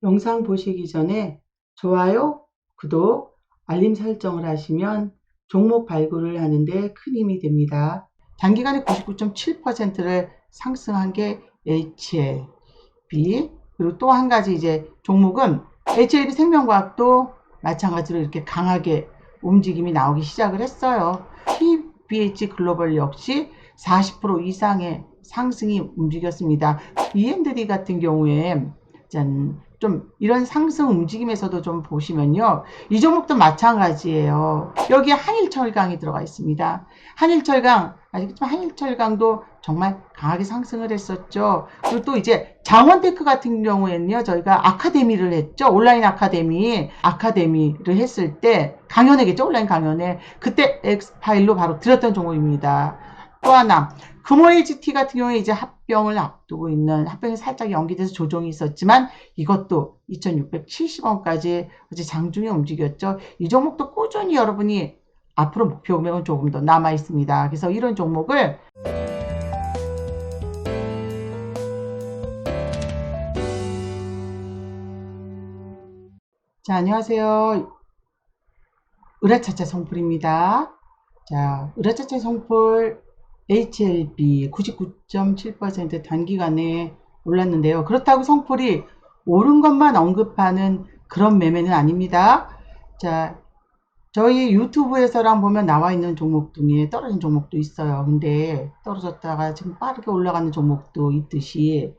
영상 보시기 전에 좋아요, 구독, 알림 설정을 하시면 종목 발굴을 하는데 큰 힘이 됩니다. 단기간에 99.7%를 상승한 게 HLB, 그리고 또 한 가지 이제 종목은 HLB 생명과학도 마찬가지로 이렇게 강하게 움직임이 나오기 시작을 했어요. TBH 글로벌 역시 40% 이상의 상승이 움직였습니다. EMD 같은 경우에 좀 이런 상승 움직임에서도 좀 보시면요, 이 종목도 마찬가지예요. 여기에 한일철강이 들어가 있습니다. 한일철강, 아시겠지만 한일철강도 정말 강하게 상승을 했었죠. 그리고 또 이제 장원테크 같은 경우에는요, 저희가 아카데미를 했죠. 온라인 아카데미를 했을 때 강연회겠죠. 온라인 강연회. 그때 엑스파일로 바로 들었던 종목입니다. 또 하나, 금호LGT 같은 경우에 이제 합병을 앞두고 있는, 합병이 살짝 연기돼서 조정이 있었지만 이것도 2670원까지 어제 장중에 움직였죠. 이 종목도 꾸준히 여러분이 앞으로 목표 금액은 조금 더 남아 있습니다. 그래서 이런 종목을 자, 안녕하세요. 으라차차 성풀입니다. 자, 으라차차 성풀 HLB 99.7% 단기간에 올랐는데요. 그렇다고 성풀이 오른 것만 언급하는 그런 매매는 아닙니다. 자, 저희 유튜브에서랑 보면 나와 있는 종목 중에 떨어진 종목도 있어요. 근데 떨어졌다가 지금 빠르게 올라가는 종목도 있듯이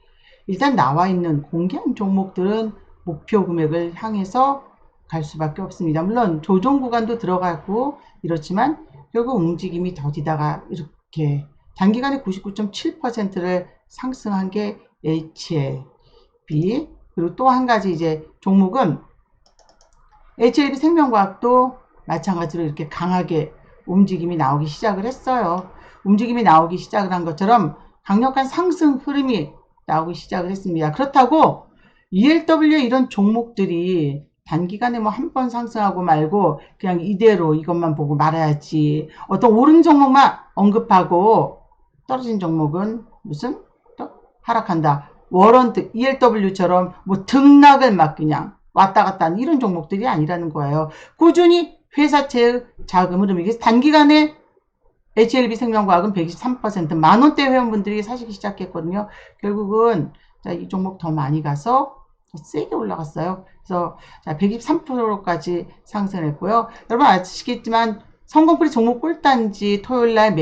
일단 나와 있는 공개한 종목들은 목표 금액을 향해서 갈 수밖에 없습니다. 물론 조정 구간도 들어가고 이렇지만 결국 움직임이 더디다가 이렇게 단기간에 99.7%를 상승한 게 HLB, 그리고 또 한 가지 이제 종목은 HLB 생명과학도 마찬가지로 이렇게 강하게 움직임이 나오기 시작을 했어요. 움직임이 나오기 시작을 한 것처럼 강력한 상승 흐름이 나오기 시작을 했습니다. 그렇다고 ELW의 이런 종목들이 단기간에 뭐 한 번 상승하고 말고 그냥 이대로 이것만 보고 말아야지, 어떤 오른 종목만 언급하고 떨어진 종목은 무슨 또 하락한다, 워런트 ELW처럼 뭐 등락을 막 그냥 왔다 갔다 하는 이런 종목들이 아니라는 거예요. 꾸준히 회사채의 자금 흐름이, 그래서 단기간에 HLB 생명과학은 123% 만원대 회원분들이 사시기 시작했거든요. 결국은 이 종목 더 많이 가서 더 세게 올라갔어요. 그래서 123%까지 상승했고요. 여러분 아시겠지만 성공풀이 종목 꿀단지 토요일날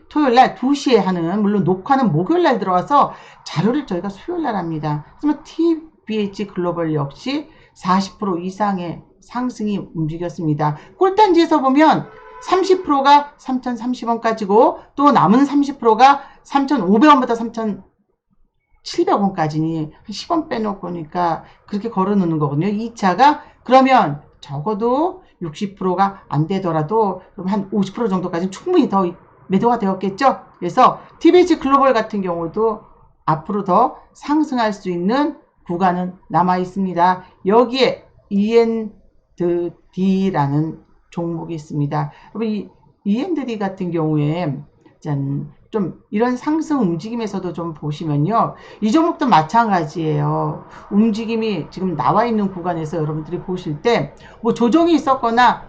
토요일날 2시에 하는, 물론 녹화는 목요일날 들어와서 자료를 저희가 수요일날 합니다. 그래서 TBH 글로벌 역시 40% 이상의 상승이 움직였습니다. 꿀단지에서 보면 30%가 3,030원까지고 또 남은 30%가 3,500원부터 3,700원까지니 10원 빼놓고 니까 그렇게 걸어 놓는 거거든요. 2차가 그러면 적어도 60%가 안 되더라도 한 50% 정도까지는 충분히 더 매도가 되었겠죠. 그래서 TBH 글로벌 같은 경우도 앞으로 더 상승할 수 있는 구간은 남아 있습니다. 여기에 END라는 종목이 있습니다. 이 END 같은 경우에 좀 이런 상승 움직임에서도 좀 보시면요, 이 종목도 마찬가지예요. 움직임이 지금 나와 있는 구간에서 여러분들이 보실 때 뭐 조정이 있었거나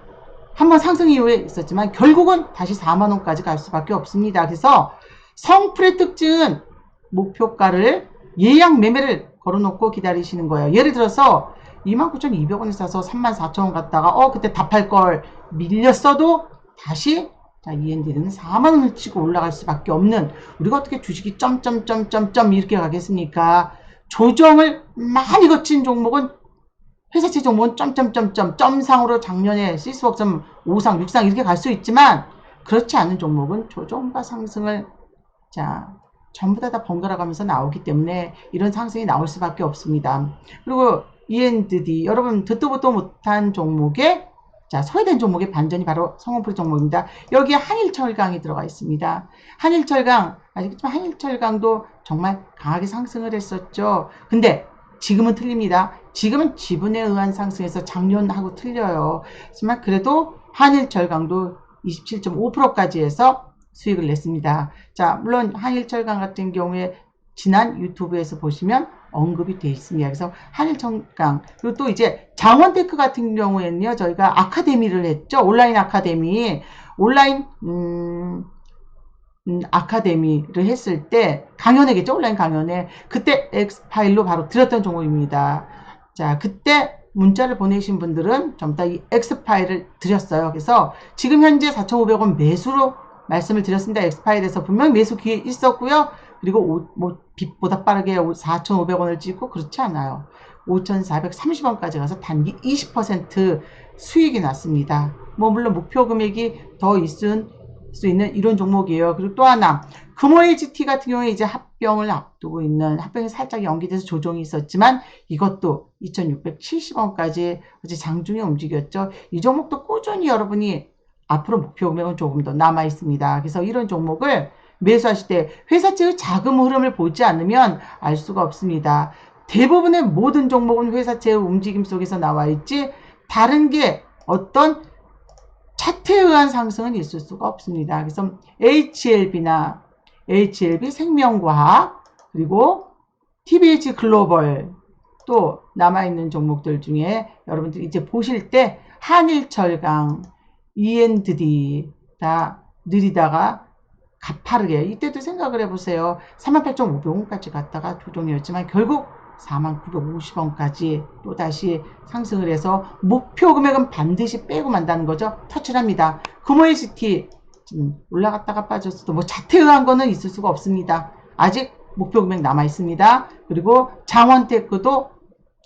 한번 상승 이후에 있었지만 결국은 다시 4만원까지 갈 수밖에 없습니다. 그래서 성풀의 특징은 목표가를 예약 매매를 걸어놓고 기다리시는 거예요. 예를 들어서 29,200원에 사서 34,000원 갔다가 그때 답할 걸 밀렸어도 다시 END는 4만원을 치고 올라갈 수밖에 없는, 우리가 어떻게 주식이 점점점점점 이렇게 가겠습니까? 조정을 많이 거친 종목은, 회사채 종목은 점점점점 점상으로 작년에 시스벅점 5상 6상 이렇게 갈 수 있지만 그렇지 않은 종목은 조정과 상승을 전부 다 번갈아 가면서 나오기 때문에 이런 상승이 나올 수밖에 없습니다. 그리고 END, 여러분 듣도 보도 못한 종목에 소외된 종목의 반전이 바로 성공풀이 종목입니다. 여기에 한일철강이 들어가 있습니다. 한일철강 아시겠지만 한일철강도 정말 강하게 상승을 했었죠. 근데 지금은 틀립니다. 지금은 지분에 의한 상승에서 작년하고 틀려요. 하지만 그래도 한일철강도 27.5%까지 해서 수익을 냈습니다. 물론 한일철강 같은 경우에 지난 유튜브에서 보시면 언급이 돼 있습니다. 그래서 한일청강, 그리고 또 이제 장원테크 같은 경우에는요, 저희가 아카데미를 했죠. 온라인 아카데미. 온라인, 아카데미를 했을 때 강연회겠죠. 온라인 강연회. 그때 엑스파일로 바로 드렸던 종목입니다. 자, 그때 문자를 보내신 분들은 전부 다 이 엑스파일을 드렸어요. 그래서 지금 현재 4,500원 매수로 말씀을 드렸습니다. 엑스파일에서 분명 매수 기회 있었고요. 그리고 뭐 빛보다 빠르게 4,500원을 찍고 그렇지 않아요. 5,430원까지 가서 단기 20% 수익이 났습니다. 뭐 물론 목표 금액이 더 있은 수 있는 이런 종목이에요. 그리고 또 하나, 금호HT 같은 경우에 이제 합병을 앞두고 있는, 합병이 살짝 연기돼서 조정이 있었지만 이것도 2,670원까지 어제 장중에 움직였죠. 이 종목도 꾸준히 여러분이 앞으로 목표 금액은 조금 더 남아 있습니다. 그래서 이런 종목을 매수하실 때 회사채의 자금 흐름을 보지 않으면 알 수가 없습니다. 대부분의 모든 종목은 회사채의 움직임 속에서 나와 있지 다른 게 어떤 차트에 의한 상승은 있을 수가 없습니다. 그래서 HLB나 HLB 생명과학 그리고 TBH 글로벌 또 남아있는 종목들 중에 여러분들이 이제 보실 때 한일철강, E&D 다 느리다가 가파르게 이때도 생각을 해보세요. 38,500원까지 갔다가 조정이었지만 결국 4950원까지 또다시 상승을 해서 목표 금액은 반드시 빼고 만다는 거죠. 터치를 합니다. 금호일시티 올라갔다가 빠졌어도 뭐 자퇴 의한 거는 있을 수가 없습니다. 아직 목표 금액 남아 있습니다. 그리고 장원테크도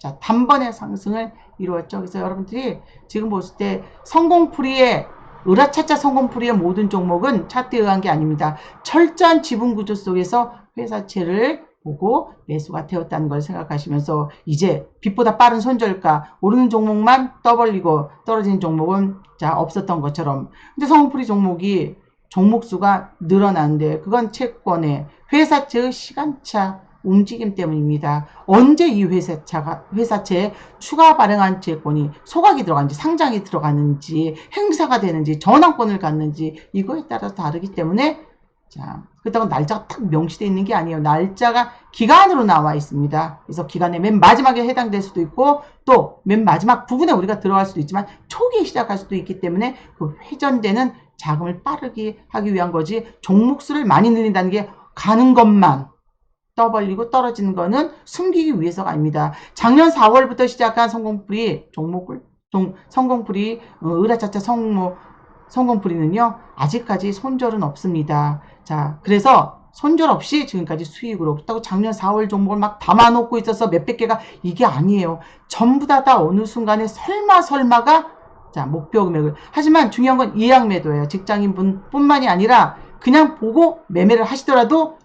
자, 단번에 상승을 이루었죠. 그래서 여러분들이 지금 보실 때 성공풀이의 으라차차 성공풀이의 모든 종목은 차트에 의한 게 아닙니다. 철저한 지분 구조 속에서 회사채를 보고 매수가 되었다는 걸 생각하시면서 이제 빛보다 빠른 손절가 오르는 종목만 떠벌리고 떨어지는 종목은 자 없었던 것처럼 근데 성공풀이 종목이 종목 수가 늘어나는데 그건 채권의 회사채의 시간차 움직임 때문입니다. 언제 이 회사채에 추가 발행한 채권이 소각이 들어가는지 상장이 들어가는지 행사가 되는지 전환권을 갖는지 이거에 따라서 다르기 때문에 자, 그렇다고 날짜가 딱 명시되어 있는 게 아니에요. 날짜가 기간으로 나와 있습니다. 그래서 기간의 맨 마지막에 해당될 수도 있고 또 맨 마지막 부분에 우리가 들어갈 수도 있지만 초기에 시작할 수도 있기 때문에 그 회전되는 자금을 빠르게 하기 위한 거지 종목 수를 많이 늘린다는 게 가는 것만 떠벌리고 떨어지는 거는 숨기기 위해서가 아닙니다. 작년 4월부터 시작한 성공풀이 종목을 성공풀이 으라차차 성공풀이는요 아직까지 손절은 없습니다. 자 그래서 손절 없이 지금까지 수익으로 그렇다고 작년 4월 종목을 막 담아놓고 있어서 몇백 개가 이게 아니에요. 전부 다 어느 순간에 설마가 자 목표 금액을 하지만 중요한 건 예약 매도예요. 직장인분 뿐만이 아니라 그냥 보고 매매를 하시더라도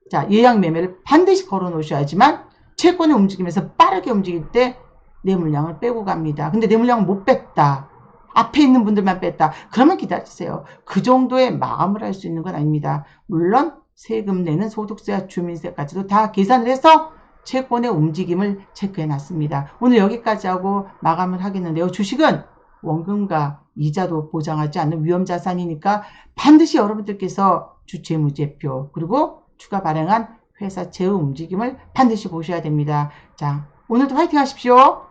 자, 예약 매매를 반드시 걸어 놓으셔야지만 채권의 움직임에서 빠르게 움직일 때 매물량을 빼고 갑니다. 근데 매물량을 못 뺐다. 앞에 있는 분들만 뺐다. 그러면 기다리세요. 그 정도의 마감을 할 수 있는 건 아닙니다. 물론 세금 내는 소득세와 주민세까지도 다 계산을 해서 채권의 움직임을 체크해 놨습니다. 오늘 여기까지 하고 마감을 하겠는데요. 주식은 원금과 이자도 보장하지 않는 위험자산이니까 반드시 여러분들께서 주채무제표 그리고 추가 발행한 회사채의 움직임을 반드시 보셔야 됩니다. 자, 오늘도 화이팅 하십시오.